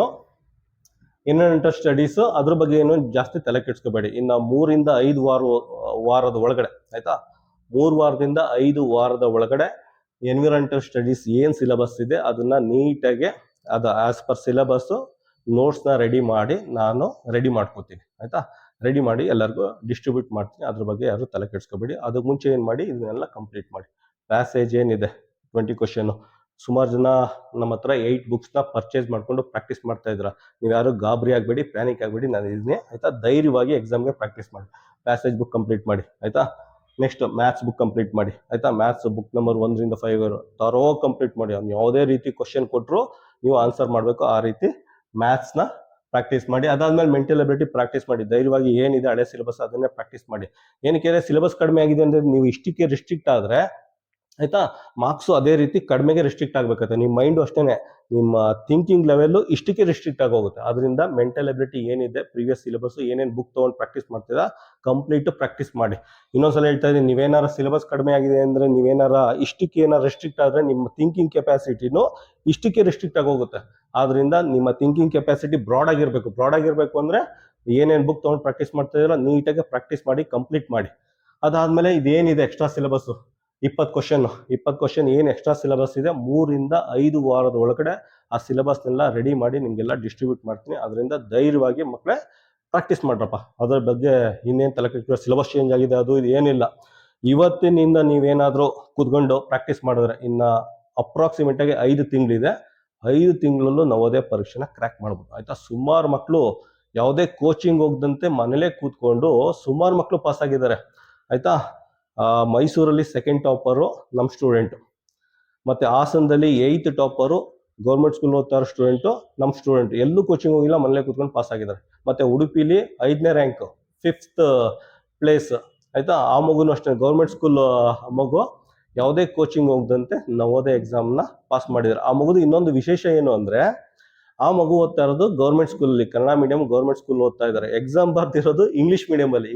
ಎನ್ವಿರಾನ್ಮೆಂಟಲ್ ಸ್ಟಡೀಸ್, ಅದ್ರ ಬಗ್ಗೆ ಏನು ಜಾಸ್ತಿ ತಲೆ ಕೆಡಿಸ್ಕೋಬೇಡಿ. ಇನ್ನು 3 ರಿಂದ 5 ವಾರದ ಒಳಗಡೆ ಆಯ್ತಾ, 3 ವಾರದಿಂದ 5 ವಾರದ ಒಳಗಡೆ ಎನ್ವಿರಾನ್ಮೆಂಟಲ್ ಸ್ಟಡೀಸ್ ಏನ್ ಸಿಲೆಬಸ್ ಇದೆ ಅದನ್ನ ನೀಟಾಗಿ ಅದು ಆಸ್ ಪರ್ ಸಿಲೆಬಸ್ ನೋಟ್ಸ್ನ ರೆಡಿ ಮಾಡಿ ನಾನು ರೆಡಿ ಮಾಡ್ಕೋತೀನಿ ಆಯ್ತಾ. ರೆಡಿ ಮಾಡಿ ಎಲ್ಲರಿಗೂ ಡಿಸ್ಟ್ರಿಬ್ಯೂಟ್ ಮಾಡ್ತೀನಿ, ಅದ್ರ ಬಗ್ಗೆ ಯಾರು ತಲೆ ಕೆಡಿಸ್ಕೋಬೇಡಿ. ಅದಕ್ಕೆ ಮುಂಚೆ ಏನು ಮಾಡಿ, ಇದನ್ನೆಲ್ಲ ಕಂಪ್ಲೀಟ್ ಮಾಡಿ. ಪ್ಯಾಸೇಜ್ ಏನಿದೆ 20 ಕ್ವಶನ್, ಸುಮಾರು ಜನ ನಮ್ಮ ಹತ್ರ 8 ಬುಕ್ಸ್ನ ಪರ್ಚೇಸ್ ಮಾಡ್ಕೊಂಡು ಪ್ರಾಕ್ಟೀಸ್ ಮಾಡ್ತಾ ಇದ್ರ. ನೀವು ಯಾರು ಗಾಬರಿ ಆಗಬೇಡಿ, ಪ್ಯಾನಿಕ್ ಆಗಬೇಡಿ, ನಾನು ಇದನ್ನೇ ಆಯ್ತಾ. ಧೈರ್ಯವಾಗಿ ಎಕ್ಸಾಮ್ಗೆ ಪ್ರಾಕ್ಟೀಸ್ ಮಾಡಿ. ಪ್ಯಾಸೇಜ್ ಬುಕ್ ಕಂಪ್ಲೀಟ್ ಮಾಡಿ ಆಯ್ತಾ. ನೆಕ್ಸ್ಟ್ ಮ್ಯಾಥ್ಸ್ ಬುಕ್ ಕಂಪ್ಲೀಟ್ ಮಾಡಿ ಆಯ್ತಾ. ಮ್ಯಾಥ್ಸ್ ಬುಕ್ ನಂಬರ್ 1 ರಿಂದ 5 ತರೋ ಕಂಪ್ಲೀಟ್ ಮಾಡಿ. ಅವ್ನು ಯಾವುದೇ ರೀತಿ ಕ್ವಶನ್ ಕೊಟ್ಟರು ನೀವು ಆನ್ಸರ್ ಮಾಡಬೇಕು, ಆ ರೀತಿ ಮ್ಯಾಥ್ಸ್ನ ಪ್ರಾಕ್ಟೀಸ್ ಮಾಡಿ. ಅದಾದ್ಮೇಲೆ ಮೆಂಟಲ್ ಅಬಿಲಿಟಿ ಪ್ರಾಕ್ಟೀಸ್ ಮಾಡಿ. ಧೈರ್ಯವಾಗಿ ಏನಿದೆ ಹಳೆ ಸಿಲೆಬಸ್ ಅದನ್ನೇ ಪ್ರಾಕ್ಟೀಸ್ ಮಾಡಿ. ಏನಕ್ಕೆ ಸಿಲೆಬಸ್ ಕಡಿಮೆ ಆಗಿದೆ ಅಂದ್ರೆ, ನೀವು ಇಷ್ಟಕ್ಕೆ ರಿಸ್ಟ್ರಿಕ್ಟ್ ಆದ್ರೆ ಆಯ್ತಾ, ಮಾರ್ಕ್ಸು ಅದೇ ರೀತಿ ಕಡಿಮೆಗೆ ರಿಸ್ಟ್ರಿಕ್ಟ್ ಆಗ್ಬೇಕಾಗುತ್ತೆ. ನಿಮ್ಮ ಮೈಂಡು ಅಷ್ಟೇನೆ, ನಿಮ್ಮ ಥಿಂಕಿಂಗ್ ಲೆವೆಲ್ ಇಷ್ಟಕ್ಕೆ ರಿಸ್ಟ್ರಿಕ್ಟ್ ಆಗೋಗುತ್ತೆ. ಅದರಿಂದ ಮೆಂಟಲ್ ಅಬಿಲಿಟಿ ಏನಿದೆ, ಪ್ರೀವಿಯಸ್ ಸಿಲೆಬಸ್ ಏನೇನು ಬುಕ್ ತೊಗೊಂಡು ಪ್ರಾಕ್ಟೀಸ್ ಮಾಡ್ತೀರಾ ಕಂಪ್ಲೀಟ್ ಪ್ರಾಕ್ಟೀಸ್ ಮಾಡಿ. ಇನ್ನೊಂದ್ಸಲ ಹೇಳ್ತಾ ಇದ್ದೀನಿ, ನೀವೇನಾರ ಸಿಲೆಬಸ್ ಕಡಿಮೆ ಆಗಿದೆ ಅಂದ್ರೆ, ನೀವೇನಾರ ಇಷ್ಟಕ್ಕೆ ಏನಾರ ರಿಸ್ಟ್ರಿಕ್ಟ್ ಆದ್ರೆ ನಿಮ್ಮ ಥಿಂಕಿಂಗ್ ಕೆಪಾಸಿಟಿನೂ ಇಷ್ಟಕ್ಕೆ ರಿಸ್ಟ್ರಿಕ್ಟ್ ಆಗೋಗುತ್ತೆ. ಆದ್ರಿಂದ ನಿಮ್ಮ ಥಿಂಕಿಂಗ್ ಕೆಪಾಸಿಟಿ ಬ್ರಾಡ್ ಆಗಿರ್ಬೇಕು ಅಂದ್ರೆ ಏನೇನು ಬುಕ್ ತೊಗೊಂಡು ಪ್ರಾಕ್ಟೀಸ್ ಮಾಡ್ತಾ ಇದೀರೋ ನೀಟಾಗಿ ಪ್ರಾಕ್ಟೀಸ್ ಮಾಡಿ, ಕಂಪ್ಲೀಟ್ ಮಾಡಿ. ಅದಾದ್ಮೇಲೆ ಇದೇನಿದೆ ಎಕ್ಸ್ಟ್ರಾ ಸಿಲೆಬಸ್ 20 ಕ್ವಶನ್ ಏನು ಎಕ್ಸ್ಟ್ರಾ ಸಿಲೆಬಸ್ ಇದೆ, 3 ರಿಂದ 5 ವಾರದ ಒಳಗಡೆ ಆ ಸಿಲೆಬಸ್ನೆಲ್ಲ ರೆಡಿ ಮಾಡಿ ನಿಮಗೆಲ್ಲ ಡಿಸ್ಟ್ರಿಬ್ಯೂಟ್ ಮಾಡ್ತೀನಿ. ಅದರಿಂದ ಧೈರ್ಯವಾಗಿ ಮಕ್ಕಳೇ ಪ್ರಾಕ್ಟೀಸ್ ಮಾಡ್ರಪ್ಪ. ಅದರ ಬಗ್ಗೆ ಇನ್ನೇನು ತಲೆ ಕೆಡಿಸ್ಕೊಳ್ಳೋ, ಸಿಲೆಬಸ್ ಚೇಂಜ್ ಆಗಿದೆ ಅದು ಇದು ಏನಿಲ್ಲ. ಇವತ್ತಿನಿಂದ ನೀವೇನಾದರೂ ಕೂತ್ಕೊಂಡು ಪ್ರಾಕ್ಟೀಸ್ ಮಾಡಿದ್ರೆ ಇನ್ನು ಅಪ್ರಾಕ್ಸಿಮೇಟ್ ಆಗಿ 5 ತಿಂಗಳಿದೆ, 5 ತಿಂಗಳಲ್ಲೂ ನವೋದಯ ಪರೀಕ್ಷೆನ ಕ್ರ್ಯಾಕ್ ಮಾಡ್ಬೋದು ಆಯ್ತಾ. ಸುಮಾರು ಮಕ್ಕಳು ಯಾವುದೇ ಕೋಚಿಂಗ್ ಹೋಗದಂತೆ ಮನೇಲೇ ಕೂತ್ಕೊಂಡು ಸುಮಾರು ಮಕ್ಕಳು ಪಾಸ್ ಆಗಿದ್ದಾರೆ ಆಯ್ತಾ. ಮೈಸೂರಲ್ಲಿ ಸೆಕೆಂಡ್ ಟಾಪರು ನಮ್ಮ ಸ್ಟೂಡೆಂಟು, ಮತ್ತು ಹಾಸನದಲ್ಲಿ 8th ಟಾಪರು ಗೌರ್ಮೆಂಟ್ ಸ್ಕೂಲ್ ಓದ್ತಾ ಇರೋ ಸ್ಟೂಡೆಂಟು ನಮ್ಮ ಸ್ಟೂಡೆಂಟ್. ಎಲ್ಲೂ ಕೋಚಿಂಗ್ ಹೋಗಿಲ್ಲ, ಮನೇಲೆ ಕೂತ್ಕೊಂಡು ಪಾಸ್ ಆಗಿದ್ದಾರೆ. ಮತ್ತು ಉಡುಪಿಲಿ 5ನೇ ರ್ಯಾಂಕ್ 5th ಪ್ಲೇಸ್ ಆಯಿತಾ. ಆ ಮಗುನೂ ಅಷ್ಟೇ, ಗೌರ್ಮೆಂಟ್ ಸ್ಕೂಲ್ ಮಗು, ಯಾವುದೇ ಕೋಚಿಂಗ್ ಹೋಗದಂತೆ ನವೋದಯ ಎಕ್ಸಾಮ್ನ ಪಾಸ್ ಮಾಡಿದ್ದಾರೆ. ಆ ಮಗುದು ಇನ್ನೊಂದು ವಿಶೇಷ ಏನು ಅಂದರೆ, ಆ ಮಗು ಓದ್ತಾ ಇರೋದು ಗೌರ್ಮೆಂಟ್ ಸ್ಕೂಲಲ್ಲಿ, ಕನ್ನಡ ಮೀಡಿಯಂ ಗೌರ್ಮೆಂಟ್ ಸ್ಕೂಲ್ ಓದ್ತಾ ಇದ್ದಾರೆ. ಎಕ್ಸಾಮ್ ಬರ್ತಿರೋದು ಇಂಗ್ಲೀಷ್ ಮೀಡಿಯಮಲ್ಲಿ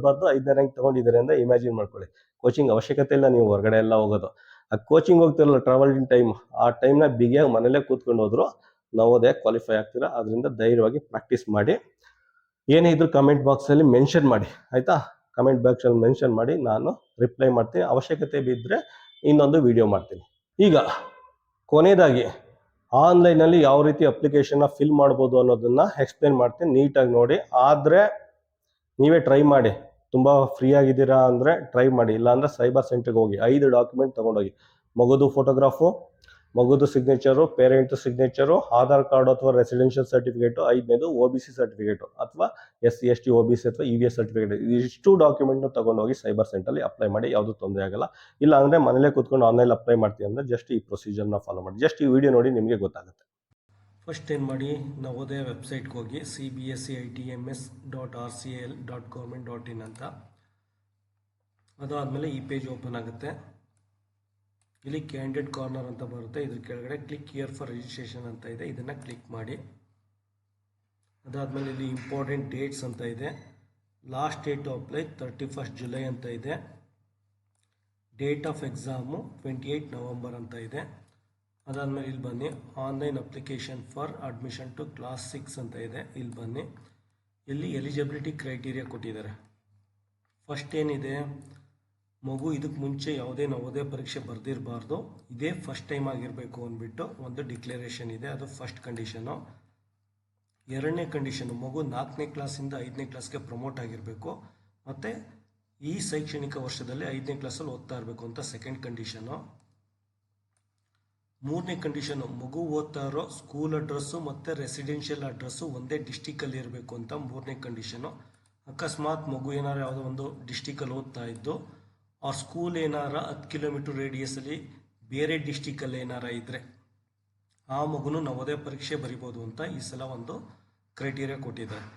ಬರೆದು 5ನೇ ರ್ಯಾಂಕ್ ತೊಗೊಂಡಿದ್ದಾರೆ ಅಂತ ಇಮ್ಯಾಜಿನ್ ಮಾಡ್ಕೊಳ್ಳಿ. ಕೋಚಿಂಗ್ ಅವಶ್ಯಕತೆ ಇಲ್ಲ, ನೀವು ಹೊರಗಡೆ ಎಲ್ಲ ಹೋಗೋದು. ಆ ಕೋಚಿಂಗ್ ಹೋಗ್ತಿರಲ್ಲ ಟ್ರಾವೆಲಿಂಗ್ ಟೈಮ್, ಆ ಟೈಮ್ನ ಬಿಗಿಯಾಗಿ ಮನೇಲೇ ಕೂತ್ಕೊಂಡು ಹೋದ್ರು ನವೋದಯ ಕ್ವಾಲಿಫೈ ಆಗ್ತೀರಾ. ಅದರಿಂದ ಧೈರ್ಯವಾಗಿ ಪ್ರಾಕ್ಟೀಸ್ ಮಾಡಿ. ಏನೇ ಇದ್ರು ಕಮೆಂಟ್ ಬಾಕ್ಸಲ್ಲಿ ಮೆನ್ಷನ್ ಮಾಡಿ ಆಯಿತಾ. ಕಮೆಂಟ್ ಬಾಕ್ಸಲ್ಲಿ ಮೆನ್ಷನ್ ಮಾಡಿ, ನಾನು ರಿಪ್ಲೈ ಮಾಡ್ತೀನಿ. ಅವಶ್ಯಕತೆ ಬಿದ್ದರೆ ಇನ್ನೊಂದು ವಿಡಿಯೋ ಮಾಡ್ತೀನಿ. ಈಗ ಕೊನೆಯದಾಗಿ ಆನ್ಲೈನಲ್ಲಿ ಯಾವ ರೀತಿ ಅಪ್ಲಿಕೇಶನ್ನ ಫಿಲ್ ಮಾಡ್ಬೋದು ಅನ್ನೋದನ್ನು ಎಕ್ಸ್ಪ್ಲೇನ್ ಮಾಡ್ತೀನಿ, ನೀಟಾಗಿ ನೋಡಿ. ಆದರೆ ನೀವೇ ಟ್ರೈ ಮಾಡಿ, ತುಂಬ ಫ್ರೀ ಆಗಿದ್ದೀರಾ ಅಂದರೆ ಟ್ರೈ ಮಾಡಿ. ಇಲ್ಲಾಂದರೆ ಸೈಬರ್ ಸೆಂಟ್ರಿಗೆ ಹೋಗಿ 5 ಡಾಕ್ಯುಮೆಂಟ್ ತೊಗೊಂಡೋಗಿ, ಮಗುದು ಫೋಟೋಗ್ರಾಫು, ಮಗುದು signature, parent signature, Aadhaar card ಅಥವಾ ರೆಸಿಡೆನ್ಷಿಯಲ್ ಸರ್ಟಿಫಿಕೇಟು, 5ನೇದು OBC ಸರ್ಟಿಫಿಕೇಟು ಅಥವಾ SC ST OBC ಅಥವಾ EVS ಸರ್ಟಿಫಿಕೇಟ್. ಇಷ್ಟು ಡಾಕ್ಯುಮೆಂಟ್ನ ತೊಗೊಂಡೋಗಿ ಸೈಬರ್ ಸೆಂಟ್ರಲ್ಲಿ ಅಪ್ಲೈ ಮಾಡಿ, ಯಾವುದೂ ತೊಂದರೆ ಆಗಲ್ಲ. ಇಲ್ಲ ಅಂದರೆ ಮನೇಲೇ ಕೂತ್ಕೊಂಡು ಆನ್ಲೈನ್ ಅಪ್ಲೈ ಮಾಡ್ತೀವಿ ಅಂದರೆ ಜಸ್ಟ್ ಈ ಪ್ರೊಸೀಜರ್ನ ಫಾಲೋ ಮಾಡಿ. ಜಸ್ಟ್ ಈ ವಿಡಿಯೋ ನೋಡಿ, ನಿಮಗೆ ಗೊತ್ತಾಗುತ್ತೆ. ಫಸ್ಟ್ ಏನು ಮಾಡಿ, ನವೋದಯ ವೆಬ್ಸೈಟ್ಗೆ ಹೋಗಿ cbseitms.rcl.government.in ಅಂತ. ಅದಾದಮೇಲೆ ಈ ಪೇಜ್ ಓಪನ್ ಆಗುತ್ತೆ. ಇಲ್ಲಿ ಕ್ಯಾಂಡಿಡೇಟ್ ಕಾರ್ನರ್ ಅಂತ ಬರುತ್ತೆ, ಇದ್ರ ಕೆಳಗಡೆ ಕ್ಲಿಕ್ ಹಿಯರ್ ಫಾರ್ ರಿಜಿಸ್ಟ್ರೇಷನ್ ಅಂತ ಇದೆ, ಇದನ್ನು ಕ್ಲಿಕ್ ಮಾಡಿ. ಅದಾದಮೇಲೆ ಇಲ್ಲಿ ಇಂಪಾರ್ಟೆಂಟ್ ಡೇಟ್ಸ್ ಅಂತ ಇದೆ. Last date to apply 31st July ಅಂತ ಇದೆ. ಡೇಟ್ ಆಫ್ ಎಕ್ಸಾಮು 28 ನವಂಬರ್ ಅಂತ ಇದೆ. ಅದಾದಮೇಲೆ ಇಲ್ಲಿ ಬನ್ನಿ, online application for admission to class 6 ಅಂತ ಇದೆ, ಇಲ್ಲಿ ಬನ್ನಿ. ಇಲ್ಲಿ ಎಲಿಜಿಬಿಲಿಟಿ ಕ್ರೈಟೀರಿಯಾ ಕೊಟ್ಟಿದ್ದಾರೆ. ಫಸ್ಟ್ ಏನಿದೆ, ಮಗು ಇದಕ್ಕೆ ಮುಂಚೆ ಯಾವುದೇ ನವೋದಯ ಪರೀಕ್ಷೆ ಬರೆದಿರಬಾರ್ದು, ಇದೇ ಫಸ್ಟ್ ಟೈಮ್ ಆಗಿರಬೇಕು ಅಂದ್ಬಿಟ್ಟು ಒಂದು ಡಿಕ್ಲರೇಷನ್ ಇದೆ, ಅದು ಫಸ್ಟ್ ಕಂಡೀಷನು. ಎರಡನೇ ಕಂಡೀಷನು, ಮಗು 4ನೇ ಕ್ಲಾಸಿಂದ 5ನೇ ಕ್ಲಾಸ್ಗೆ ಪ್ರಮೋಟ್ ಆಗಿರಬೇಕು, ಮತ್ತು ಈ ಶೈಕ್ಷಣಿಕ ವರ್ಷದಲ್ಲಿ 5ನೇ ಕ್ಲಾಸಲ್ಲಿ ಓದ್ತಾ ಇರಬೇಕು ಅಂತ ಸೆಕೆಂಡ್ ಕಂಡೀಷನು. ಮೂರನೇ ಕಂಡೀಷನು, ಮಗು ಓದ್ತಾ ಇರೋ ಸ್ಕೂಲ್ ಅಡ್ರೆಸ್ಸು ಮತ್ತು ರೆಸಿಡೆನ್ಷಿಯಲ್ ಅಡ್ರೆಸ್ಸು ಒಂದೇ ಡಿಸ್ಟಿಕಲ್ಲಿ ಇರಬೇಕು ಅಂತ ಮೂರನೇ ಕಂಡೀಷನು. ಅಕಸ್ಮಾತ್ ಮಗು ಏನಾರು ಯಾವುದೋ ಒಂದು ಡಿಸ್ಟಿಕಲ್ಲಿ ಓದ್ತಾ ಇದ್ದು, ಆ ಸ್ಕೂಲ್ ಏನಾರ 10 ಕಿಲೋಮೀಟರ್ ರೇಡಿಯಸಲ್ಲಿ ಬೇರೆ ಡಿಸ್ಟಿಕಲ್ಲಿ ಏನಾರ ಇದ್ದರೆ ಆ ಮಗುನು ನವೋದಯ ಪರೀಕ್ಷೆ ಬರಿಬೋದು ಅಂತ ಈ ಸಲ ಒಂದು ಕ್ರೈಟೀರಿಯಾ ಕೊಟ್ಟಿದ್ದಾರೆ.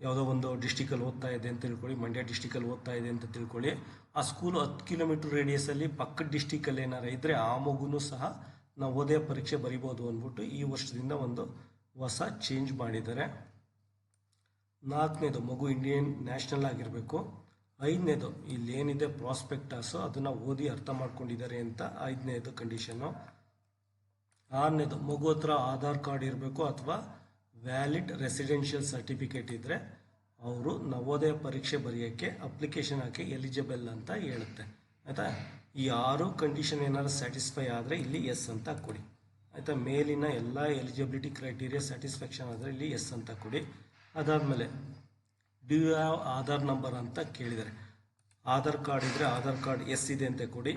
ಯಾವುದೋ ಒಂದು ಡಿಸ್ಟಿಕಲ್ಲಿ ಓದ್ತಾ ಇದೆ ಅಂತ ತಿಳ್ಕೊಳ್ಳಿ, ಮಂಡ್ಯ ಡಿಸ್ಟಿಕಲ್ಲಿ ಓದ್ತಾ ಇದೆ ಅಂತ ತಿಳ್ಕೊಳ್ಳಿ, ಆ ಸ್ಕೂಲು 10 ಕಿಲೋಮೀಟರ್ ರೇಡಿಯಸಲ್ಲಿ ಪಕ್ಕದ ಡಿಸ್ಟಿಕಲ್ಲಿ ಏನಾರ ಇದ್ದರೆ ಆ ಮಗುನೂ ಸಹ ನವೋದಯ ಪರೀಕ್ಷೆ ಬರಿಬೋದು ಅಂದ್ಬಿಟ್ಟು ಈ ವರ್ಷದಿಂದ ಒಂದು ಹೊಸ ಚೇಂಜ್ ಮಾಡಿದ್ದಾರೆ. 4ನೇದು, ಮಗು ಇಂಡಿಯನ್ ನ್ಯಾಷನಲ್ ಆಗಿರಬೇಕು. 5ನೇದು, ಇಲ್ಲಿ ಏನಿದೆ ಪ್ರಾಸ್ಪೆಕ್ಟಸು ಅದನ್ನು ಓದಿ ಅರ್ಥ ಮಾಡ್ಕೊಂಡಿದ್ದಾರೆ ಅಂತ 5ನೇದು ಕಂಡೀಷನ್ನು. 6ನೇದು, ಮಗು ಹತ್ರ ಆಧಾರ್ ಕಾರ್ಡ್ ಇರಬೇಕು ಅಥವಾ ವ್ಯಾಲಿಡ್ ರೆಸಿಡೆನ್ಷಿಯಲ್ ಸರ್ಟಿಫಿಕೇಟ್ ಇದ್ದರೆ ಅವರು ನವೋದಯ ಪರೀಕ್ಷೆ ಬರೆಯೋಕ್ಕೆ ಅಪ್ಲಿಕೇಶನ್ ಹಾಕಿ ಎಲಿಜಿಬಲ್ ಅಂತ ಹೇಳುತ್ತೆ ಆಯಿತಾ. ಈ 6 ಕಂಡೀಷನ್ ಏನಾದ್ರು ಸ್ಯಾಟಿಸ್ಫೈ ಆದರೆ ಇಲ್ಲಿ ಎಸ್ ಅಂತ ಕೊಡಿ ಆಯಿತಾ. ಮೇಲಿನ ಎಲ್ಲ ಎಲಿಜಿಬಿಲಿಟಿ ಕ್ರೈಟೀರಿಯಾ ಸ್ಯಾಟಿಸ್ಫ್ಯಾಕ್ಷನ್ ಆದರೆ ಇಲ್ಲಿ ಎಸ್ ಅಂತ ಕೊಡಿ. ಅದಾದಮೇಲೆ do you have Aadhaar number ಅಂತ ಕೇಳಿದ್ದಾರೆ. ಆಧಾರ್ ಕಾರ್ಡ್ ಇದ್ದರೆ ಆಧಾರ್ ಕಾರ್ಡ್ ಎಸ್ ಇದೆ ಅಂತ ಕೊಡಿ,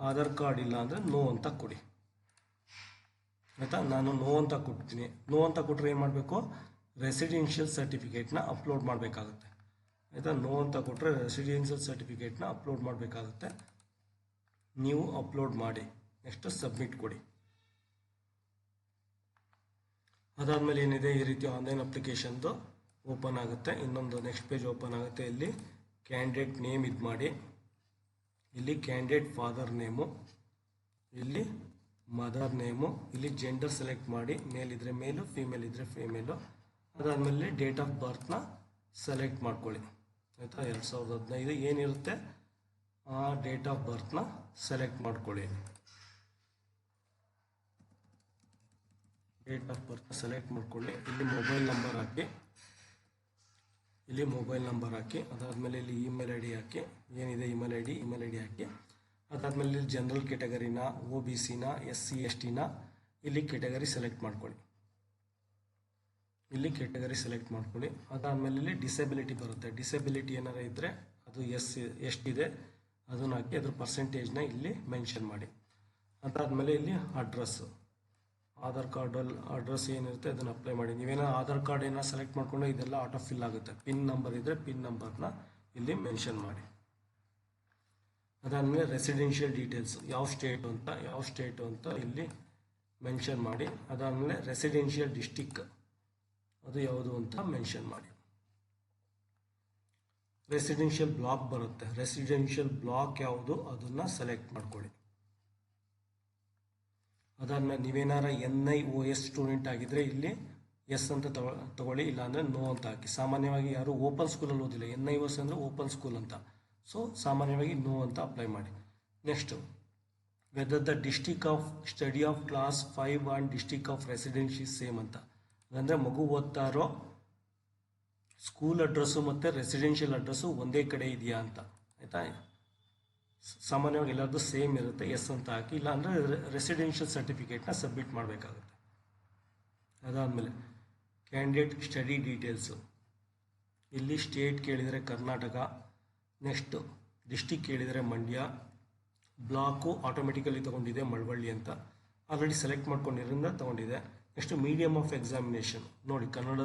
ಆಧಾರ್ ಕಾರ್ಡ್ ಇಲ್ಲ ಅಂದರೆ ನೋ ಅಂತ ಕೊಡಿ ಆಯಿತಾ. ನಾನು ನೋ ಅಂತ ಕೊಡ್ತೀನಿ. ನೋ ಅಂತ ಕೊಟ್ಟರೆ ಏನು ಮಾಡಬೇಕು, ರೆಸಿಡೆನ್ಷಿಯಲ್ ಸರ್ಟಿಫಿಕೇಟ್ನ ಅಪ್ಲೋಡ್ ಮಾಡಬೇಕಾಗುತ್ತೆ ಆಯಿತಾ. ನೋ ಅಂತ ಕೊಟ್ಟರೆ ರೆಸಿಡೆನ್ಷಿಯಲ್ ಸರ್ಟಿಫಿಕೇಟ್ನ ಅಪ್ಲೋಡ್ ಮಾಡಬೇಕಾಗುತ್ತೆ. ನೀವು ಅಪ್ಲೋಡ್ ಮಾಡಿ, ನೆಕ್ಸ್ಟ್ ಸಬ್ಮಿಟ್ ಕೊಡಿ. ಅದಾದಮೇಲೆ ಏನಿದೆ, ಈ ರೀತಿ ಆನ್ಲೈನ್ ಅಪ್ಲಿಕೇಶನ್ದು ಓಪನ್ ಆಗುತ್ತೆ. ಇನ್ನೊಂದು ನೆಕ್ಸ್ಟ್ ಪೇಜ್ ಓಪನ್ ಆಗುತ್ತೆ. ಇಲ್ಲಿ ಕ್ಯಾಂಡಿಡೇಟ್ ನೇಮ್ ಇದು ಮಾಡಿ, ಇಲ್ಲಿ ಕ್ಯಾಂಡಿಡೇಟ್ ಫಾದರ್ ನೇಮು, ಇಲ್ಲಿ ಮದರ್ ನೇಮು, ಇಲ್ಲಿ ಜೆಂಡರ್ ಸೆಲೆಕ್ಟ್ ಮಾಡಿ, ಮೇಲ್ ಇದ್ದರೆ ಮೇಲು, ಫೀಮೇಲ್ ಇದ್ದರೆ ಫೀಮೇಲು. ಅದಾದಮೇಲೆ ಡೇಟ್ ಆಫ್ ಬರ್ತ್ನ ಸೆಲೆಕ್ಟ್ ಮಾಡ್ಕೊಳ್ಳಿ ಆಯಿತಾ. 2015 ಏನಿರುತ್ತೆ ಆ ಡೇಟ್ ಆಫ್ ಬರ್ತ್ನ ಸೆಲೆಕ್ಟ್ ಮಾಡ್ಕೊಳ್ಳಿ. ಡೇಟ್ ಆಫ್ ಬರ್ತ್ ಸೆಲೆಕ್ಟ್ ಮಾಡ್ಕೊಳ್ಳಿ. ಇಲ್ಲಿ ಮೊಬೈಲ್ ನಂಬರ್ ಹಾಕಿ, ಇಲ್ಲಿ ಮೊಬೈಲ್ ನಂಬರ್ ಹಾಕಿ. ಅದಾದಮೇಲೆ ಇಲ್ಲಿ ಇಮೇಲ್ ಐ ಡಿ ಹಾಕಿ, ಏನಿದೆ ಇಮೇಲ್ ಐ ಡಿ ಹಾಕಿ. ಅದಾದಮೇಲೆ ಇಲ್ಲಿ ಜನರಲ್ ಕೆಟಗರಿನ, OBCನ, SC STನ ಇಲ್ಲಿ ಕೆಟಗರಿ ಸೆಲೆಕ್ಟ್ ಮಾಡ್ಕೊಳ್ಳಿ. ಇಲ್ಲಿ ಕೆಟಗರಿ ಸೆಲೆಕ್ಟ್ ಮಾಡ್ಕೊಳ್ಳಿ. ಅದಾದಮೇಲೆ ಇಲ್ಲಿ ಡಿಸೆಬಿಲಿಟಿ ಬರುತ್ತೆ. ಡಿಸೆಬಿಲಿಟಿ ಏನಾರ ಇದ್ದರೆ ಅದು ಎಷ್ಟಿದೆ ಅದನ್ನು ಹಾಕಿ, ಅದ್ರ ಪರ್ಸೆಂಟೇಜ್ನ ಇಲ್ಲಿ ಮೆನ್ಷನ್ ಮಾಡಿ. ಅದಾದಮೇಲೆ ಇಲ್ಲಿ ಅಡ್ರೆಸ್ಸು, ಆಧಾರ್ ಕಾರ್ಡಲ್ಲಿ ಅಡ್ರೆಸ್ ಏನಿರುತ್ತೆ ಅದನ್ನು ಅಪ್ಲೈ ಮಾಡಿ. ನೀವೇನೋ ಆಧಾರ್ ಕಾರ್ಡ್ ಏನೋ ಸೆಲೆಕ್ಟ್ ಮಾಡಿಕೊಂಡು ಇದೆಲ್ಲ ಆಟೋ ಫಿಲ್ ಆಗುತ್ತೆ. ಪಿನ್ ನಂಬರ್ ಇದ್ದರೆ ಪಿನ್ ನಂಬರ್ನ ಇಲ್ಲಿ ಮೆನ್ಷನ್ ಮಾಡಿ. ಅದಾದಮೇಲೆ ರೆಸಿಡೆನ್ಷಿಯಲ್ ಡೀಟೇಲ್ಸ್, ಯಾವ ಸ್ಟೇಟು ಅಂತ ಇಲ್ಲಿ ಮೆನ್ಷನ್ ಮಾಡಿ. ಅದಾದಮೇಲೆ ರೆಸಿಡೆನ್ಷಿಯಲ್ ಡಿಸ್ಟಿಕ್ ಅದು ಯಾವುದು ಅಂತ ಮೆನ್ಷನ್ ಮಾಡಿ. ರೆಸಿಡೆನ್ಷಿಯಲ್ ಬ್ಲಾಕ್ ಬರುತ್ತೆ, ರೆಸಿಡೆನ್ಷಿಯಲ್ ಬ್ಲಾಕ್ ಯಾವುದು ಅದನ್ನು ಸೆಲೆಕ್ಟ್ ಮಾಡ್ಕೊಳ್ಳಿ. ಅದಾದಮೇಲೆ ನೀವೇನಾರ NIOS ಸ್ಟೂಡೆಂಟ್ ಆಗಿದ್ದರೆ ಇಲ್ಲಿ ಎಸ್ ಅಂತ ತಗೊಳ್ಳಿ, ಇಲ್ಲಾಂದರೆ ನೋ ಅಂತ ಹಾಕಿ. ಸಾಮಾನ್ಯವಾಗಿ ಯಾರು ಓಪನ್ ಸ್ಕೂಲಲ್ಲಿ ಓದಿಲ್ಲ, NIOS ಅಂದರೆ ಓಪನ್ ಸ್ಕೂಲ್ ಅಂತ, ಸೊ ಸಾಮಾನ್ಯವಾಗಿ ನೋ ಅಂತ ಅಪ್ಲೈ ಮಾಡಿ. Next whether the district of study of class 5 and district of residence is same ಅಂತ. ಅಂದರೆ ಮಗು ಓದ್ತಾ ಇರೋ ಸ್ಕೂಲ್ ಅಡ್ರೆಸ್ಸು ಮತ್ತು ರೆಸಿಡೆನ್ಷಿಯಲ್ ಅಡ್ರೆಸ್ಸು ಒಂದೇ ಕಡೆ ಇದೆಯಾ ಅಂತ, ಆಯಿತಾ. ಸಾಮಾನ್ಯವಾಗಿ ಎಲ್ಲರದ್ದು ಸೇಮ್ ಇರುತ್ತೆ, ಎಸ್ ಅಂತ ಹಾಕಿ. ಇಲ್ಲಾಂದರೆ ರೆಸಿಡೆನ್ಷಿಯಲ್ ಸರ್ಟಿಫಿಕೇಟ್ನ ಸಬ್ಮಿಟ್ ಮಾಡಬೇಕಾಗುತ್ತೆ. ಅದಾದಮೇಲೆ ಕ್ಯಾಂಡಿಡೇಟ್ ಸ್ಟಡಿ ಡೀಟೇಲ್ಸು, ಇಲ್ಲಿ ಸ್ಟೇಟ್ ಕೇಳಿದರೆ ಕರ್ನಾಟಕ, ನೆಕ್ಸ್ಟು ಡಿಸ್ಟಿಕ್ ಕೇಳಿದರೆ ಮಂಡ್ಯ, ಬ್ಲಾಕು ಆಟೋಮೆಟಿಕಲಿ ತೊಗೊಂಡಿದೆ ಮಳವಳ್ಳಿ ಅಂತ, ಆಲ್ರೆಡಿ ಸೆಲೆಕ್ಟ್ ಮಾಡ್ಕೊಂಡಿರೋದ್ರಿಂದ ತೊಗೊಂಡಿದೆ. ನೆಕ್ಸ್ಟು ಮೀಡಿಯಮ್ ಆಫ್ ಎಕ್ಸಾಮಿನೇಷನ್ ನೋಡಿ, ಕನ್ನಡ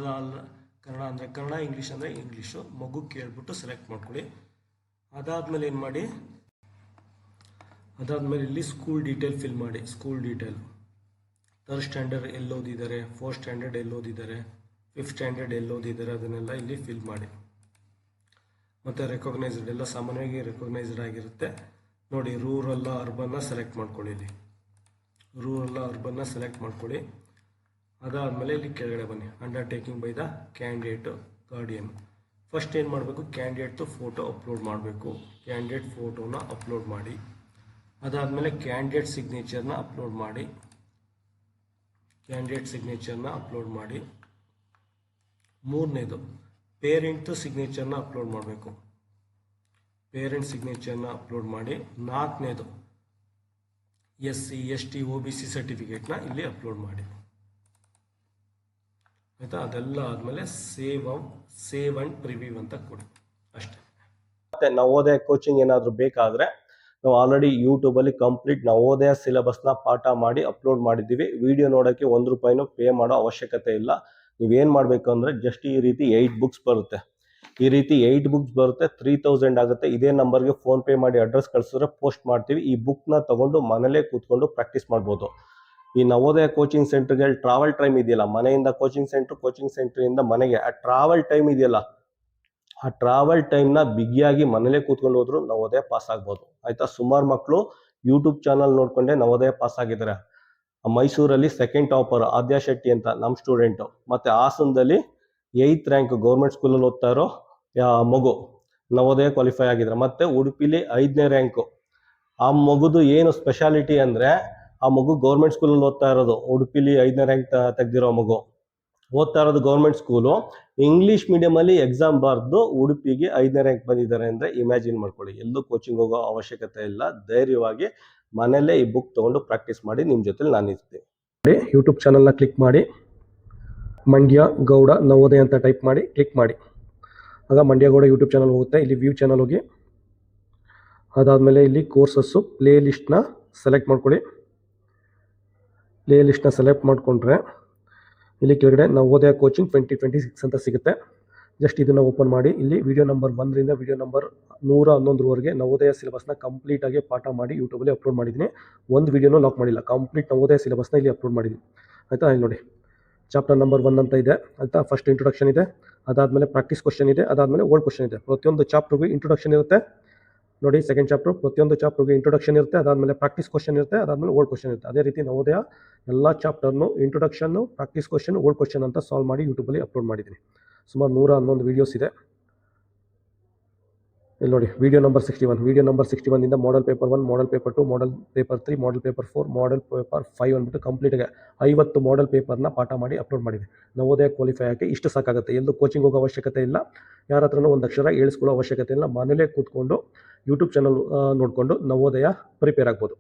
ಅಂದರೆ ಕನ್ನಡ, ಇಂಗ್ಲೀಷ್ ಅಂದರೆ ಇಂಗ್ಲೀಷು, ಮಗು ಕೇಳಿಬಿಟ್ಟು ಸೆಲೆಕ್ಟ್ ಮಾಡ್ಕೊಳ್ಳಿ. ಅದಾದಮೇಲೆ ಏನು ಮಾಡಿ, ಅದಾದಮೇಲೆ ಇಲ್ಲಿ ಸ್ಕೂಲ್ ಡೀಟೇಲ್ ಫಿಲ್ ಮಾಡಿ. ಸ್ಕೂಲ್ ಡೀಟೇಲ್ 3rd ಸ್ಟ್ಯಾಂಡರ್ಡ್ ಎಲ್ಲಿ ಓದಿದ್ದಾರೆ, 4th ಸ್ಟ್ಯಾಂಡರ್ಡ್ ಎಲ್ಲಿ ಓದಿದ್ದಾರೆ, 5th ಸ್ಟ್ಯಾಂಡರ್ಡ್ ಎಲ್ಲಿ ಓದಿದ್ದಾರೆ ಅದನ್ನೆಲ್ಲ ಇಲ್ಲಿ ಫಿಲ್ ಮಾಡಿ. ಮತ್ತು ರೆಕಗ್ನೈಸ್ಡ್ ಎಲ್ಲ ಸಾಮಾನ್ಯವಾಗಿ ರೆಕಗ್ನೈಸ್ಡ್ ಆಗಿರುತ್ತೆ ನೋಡಿ. ರೂರಲ್ಲ ಅರ್ಬನ್ನ ಸೆಲೆಕ್ಟ್ ಮಾಡ್ಕೊಳ್ಳಿ, ಇಲ್ಲಿ ರೂರಲ್ಲ ಅರ್ಬನ್ನ ಸೆಲೆಕ್ಟ್ ಮಾಡ್ಕೊಳ್ಳಿ. ಅದಾದಮೇಲೆ ಇಲ್ಲಿ ಕೆಳಗಡೆ ಬನ್ನಿ, undertaking by the candidate guardian. First ಏನು ಮಾಡಬೇಕು, ಕ್ಯಾಂಡಿಡೇಟ್ದು ಫೋಟೋ ಅಪ್ಲೋಡ್ ಮಾಡಬೇಕು. ಕ್ಯಾಂಡಿಡೇಟ್ ಫೋಟೋನ ಅಪ್ಲೋಡ್ ಮಾಡಿ. ಅದಾದಮೇಲೆ ಕ್ಯಾಂಡಿಡೇಟ್ ಸಿಗ್ನೇಚರ್ನ ಅಪ್ಲೋಡ್ ಮಾಡಿ. ಮೂರನೇದು ಪೇರೆಂಟ್ ಸಿಗ್ನೇಚರ್ನ ಅಪ್ಲೋಡ್ ಮಾಡಬೇಕು. ಪೇರೆಂಟ್ ಸಿಗ್ನೇಚರ್ನ ಅಪ್ಲೋಡ್ ಮಾಡಿ. 4ನೇದು SC ST OBC ಸರ್ಟಿಫಿಕೇಟ್ನ ಇಲ್ಲಿ ಅಪ್ಲೋಡ್ ಮಾಡಿ, ಆಯಿತಾ. ಅದೆಲ್ಲ ಆದಮೇಲೆ ಸೇವ್ ಆ್ಯಂಡ್ ಪ್ರಿವ್ಯೂ ಅಂತ ಕೊಡಿ, ಅಷ್ಟೇ. ಮತ್ತು ನವೋದಯ ಕೋಚಿಂಗ್ ಏನಾದರೂ ಬೇಕಾದರೆ ನಾವು ಆಲ್ರೆಡಿ ಯೂಟ್ಯೂಬಲ್ಲಿ ಕಂಪ್ಲೀಟ್ ನವೋದಯ ಸಿಲೆಬಸ್ನ ಪಾಠ ಮಾಡಿ ಅಪ್ಲೋಡ್ ಮಾಡಿದ್ದೀವಿ. ವಿಡಿಯೋ ನೋಡೋಕ್ಕೆ ₹1 ಪೇ ಮಾಡೋ ಅವಶ್ಯಕತೆ ಇಲ್ಲ. ನೀವೇನು ಮಾಡಬೇಕು ಅಂದರೆ ಜಸ್ಟ್ ಈ ರೀತಿ 8 ಬುಕ್ಸ್ ಬರುತ್ತೆ. ಈ ರೀತಿ 8 ಬುಕ್ಸ್ ಬರುತ್ತೆ, 3000 ಆಗುತ್ತೆ. ಇದೇ ನಂಬರ್ಗೆ ಫೋನ್ಪೇ ಮಾಡಿ ಅಡ್ರೆಸ್ ಕಳಿಸಿದ್ರೆ ಪೋಸ್ಟ್ ಮಾಡ್ತೀವಿ. ಈ ಬುಕ್ನ ತೊಗೊಂಡು ಮನೇಲೇ ಕೂತ್ಕೊಂಡು ಪ್ರಾಕ್ಟೀಸ್ ಮಾಡ್ಬೋದು. ಈ ನವೋದಯ ಕೋಚಿಂಗ್ ಸೆಂಟರ್ಗೆ ಟ್ರಾವೆಲ್ ಟೈಮ್ ಇದೆಯಲ್ಲ, ಮನೆಯಿಂದ ಕೋಚಿಂಗ್ ಸೆಂಟ್ರಿಂದ ಮನೆಗೆ ಆ ಟ್ರಾವೆಲ್ ಟೈಮ್ ಇದೆಯಲ್ಲ, ಆ ಟ್ರಾವೆಲ್ ಟೈಮ್ನ ಬಿಗಿಯಾಗಿ ಮನೇಲೇ ಕೂತ್ಕೊಂಡು ಹೋದ್ರು ನವೋದಯ ಪಾಸ್ ಆಗ್ಬೋದು, ಆಯಿತಾ. ಸುಮಾರು ಮಕ್ಕಳು ಯೂಟ್ಯೂಬ್ ಚಾನಲ್ ನೋಡ್ಕೊಂಡೆ ನವೋದಯ ಪಾಸ್ ಆಗಿದ್ದಾರೆ. ಮೈಸೂರಲ್ಲಿ 2nd ಟಾಪರ್ ಆದ್ಯಾ ಶೆಟ್ಟಿ ಅಂತ ನಮ್ಮ ಸ್ಟೂಡೆಂಟು, ಮತ್ತು ಹಾಸನದಲ್ಲಿ 8th ರ್ಯಾಂಕ್ ಗೌರ್ಮೆಂಟ್ ಸ್ಕೂಲಲ್ಲಿ ಓದ್ತಾ ಇರೋ ಮಗು ನವೋದಯ ಕ್ವಾಲಿಫೈ ಆಗಿದ್ದಾರೆ. ಮತ್ತು ಉಡುಪಿಲಿ 5ನೇ ರ್ಯಾಂಕು. ಆ ಮಗುದು ಏನು ಸ್ಪೆಷಾಲಿಟಿ ಅಂದರೆ, ಆ ಮಗು ಗೌರ್ಮೆಂಟ್ ಸ್ಕೂಲಲ್ಲಿ ಓದ್ತಾ ಇರೋದು. ಉಡುಪಿಲಿ 5ನೇ ರ್ಯಾಂಕ್ ತೆಗೆದಿರೋ ಮಗು ಓದ್ತಾ ಇರೋದು ಗೌರ್ಮೆಂಟ್ ಸ್ಕೂಲು. ಇಂಗ್ಲೀಷ್ ಮೀಡಿಯಮಲ್ಲಿ ಎಕ್ಸಾಮ್ ಬರೆದು ಉಡುಪಿಗೆ 5ನೇ ರ್ಯಾಂಕ್ ಬಂದಿದ್ದಾರೆ ಅಂದರೆ ಇಮ್ಯಾಜಿನ್ ಮಾಡ್ಕೊಳ್ಳಿ. ಎಲ್ಲೂ ಕೋಚಿಂಗ್ ಹೋಗೋ ಅವಶ್ಯಕತೆ ಇಲ್ಲ. ಧೈರ್ಯವಾಗಿ ಮನೆಯಲ್ಲೇ ಈ ಬುಕ್ ತೊಗೊಂಡು ಪ್ರಾಕ್ಟೀಸ್ ಮಾಡಿ. ನಿಮ್ಮ ಜೊತೆಲಿ ನಾನು ಇರ್ತೀನಿ. ಯೂಟ್ಯೂಬ್ ಚಾನಲ್ನ ಕ್ಲಿಕ್ ಮಾಡಿ, ಮಂಡ್ಯ ಗೌಡ ನವೋದಯ ಅಂತ ಟೈಪ್ ಮಾಡಿ ಕ್ಲಿಕ್ ಮಾಡಿ. ಆಗ ಮಂಡ್ಯ ಗೌಡ ಯೂಟ್ಯೂಬ್ ಚಾನಲ್ ಹೋಗುತ್ತೆ. ಇಲ್ಲಿ ವ್ಯೂ ಚಾನಲ್ ಹೋಗಿ, ಅದಾದಮೇಲೆ ಇಲ್ಲಿ ಕೋರ್ಸಸ್ಸು ಪ್ಲೇ ಲಿಸ್ಟ್ನ ಸೆಲೆಕ್ಟ್ ಮಾಡ್ಕೊಳ್ಳಿ. ಪ್ಲೇ ಲಿಸ್ಟ್ನ ಸೆಲೆಕ್ಟ್ ಮಾಡಿಕೊಂಡ್ರೆ ಇಲ್ಲಿ ಕೆಳಗಡೆ ನವೋದಯ ಕೋಚಿಂಗ್ 2026 ಅಂತ ಸಿಗುತ್ತೆ. ಜಸ್ಟ್ ಇದನ್ನು ಓಪನ್ ಮಾಡಿ. ಇಲ್ಲಿ ವಿಡಿಯೋ ನಂಬರ್ 1ರಿಂದ ವಿಡಿಯೋ ನಂಬರ್ 111ವರೆಗೆ ನವೋದಯ ಸಿಲೆಬಸ್ನ ಕಂಪ್ಲೀಟಾಗಿ ಪಾಠ ಮಾಡಿ ಯೂಟ್ಯೂಬಲ್ಲಿ ಅಪ್ಲೋಡ್ ಮಾಡಿದ್ದೀನಿ. ಒಂದು ವಿಡಿಯೋನೂ ಲಾಕ್ ಮಾಡಿಲ್ಲ, ಕಂಪ್ಲೀಟ್ ನವೋದಯ ಸಿಲೆಬಸ್ನ ಇಲ್ಲಿ ಅಪ್ಲೋಡ್ ಮಾಡಿದ್ದೀನಿ, ಆಯಿತಾ. ಇಲ್ಲಿ ನೋಡಿ, ಚಾಪ್ಟರ್ ನಂಬರ್ 1 ಅಂತ ಇದೆ, ಆಯಿತಾ. ಫಸ್ಟ್ ಇಂಟ್ರೊಡಕ್ಷನ್ ಇದೆ, ಅದಾದಮೇಲೆ ಪ್ರಾಕ್ಟೀಸ್ ಕ್ವಶನ್ ಇದೆ, ಅದಾದಮೇಲೆ ಓಲ್ಡ್ ಕ್ವಶನ್ ಇದೆ. ಪ್ರತಿಯೊಂದು ಚಾಪ್ಟರ್ಗೂ ಇಂಟ್ರೊಡಕ್ಷನ್ ಇರುತ್ತೆ ನೋಡಿ. 2nd ಚಾಪ್ಟರ್ ಪ್ರತಿಯೊಂದು ಚಾಪ್ಟರ್ಗೆ ಇಂಟ್ರೊಡಕ್ಷನ್ ಇರುತ್ತೆ, ಅದಾದಮೇಲೆ ಪ್ರಾಕ್ಟೀಸ್ ಕ್ವಶನ್ ಇರುತ್ತೆ, ಅದಾದಮೇಲೆ ಓಲ್ಡ್ ಕ್ವಶನ್ ಇರುತ್ತೆ. ಅದೇ ರೀತಿ ನವೋದಯ ಎಲ್ಲ ಚಾಪ್ಟರ್ನು ಇಂಟ್ರೊಡಕ್ಷನ್ನು, ಪ್ರಾಕ್ಟೀಸ್ ಕ್ವಶನ್, ಓಲ್ಡ್ ಕ್ವಶನ್ ಅಂತ ಸಾಲ್ವ್ ಮಾಡಿ ಯೂಟ್ಯೂಬಲ್ಲಿ ಅಪ್ಲೋಡ್ ಮಾಡಿದ್ದೀನಿ. ಸುಮಾರು 111 ವೀಡಿಯೋಸ್ ಇದೆ. ಇಲ್ಲಿ ನೋಡಿ, ವಿಡಿಯೋ ನಂಬರ್ 61. ವಿಡಿಯೋ ನಂಬರ್ 61ಇಂದ ಮಾಡಲ್ ಪೇಪರ್ 1, ಮಾಡಲ್ ಪೇಪರ್ 2, ಮಾಡಲ್ ಪೇಪರ್ 3, ಮಾಡಲ್ ಪೇಪರ್ 4, ಮಾಡಲ್ ಪೇಪರ್ 5 ಅಂದ್ಬಿಟ್ಟು ಕಂಪ್ಲೀಟಾಗಿ 50 ಮಾಡಲ್ ಪೇಪರ್ನ ಪಾಠ ಮಾಡಿ ಅಪ್ಲೋಡ್ ಮಾಡಿದೆ. ನವೋದಯ ಕ್ವಾಲಿಫೈ ಆಗಿ ಇಷ್ಟು ಸಾಕಾಗುತ್ತೆ. ಎಲ್ಲೂ ಕೋಚಿಂಗ್ ಹೋಗೋ ಅವಶ್ಯಕತೆ ಇಲ್ಲ, ಯಾರ ಹತ್ರನೂ ಒಂದು ಅಕ್ಷರ ಹೇಳಿಸ್ಕೊಳ್ಳೋ ಅವಶ್ಯಕತೆ ಇಲ್ಲ. ಮನೇಲೇ ಕೂತ್ಕೊಂಡು ಯೂಟ್ಯೂಬ್ ಚಾನಲ್ ನೋಡಿಕೊಂಡು ನವೋದಯ ಪ್ರಿಪೇರ್ ಆಗ್ಬೋದು.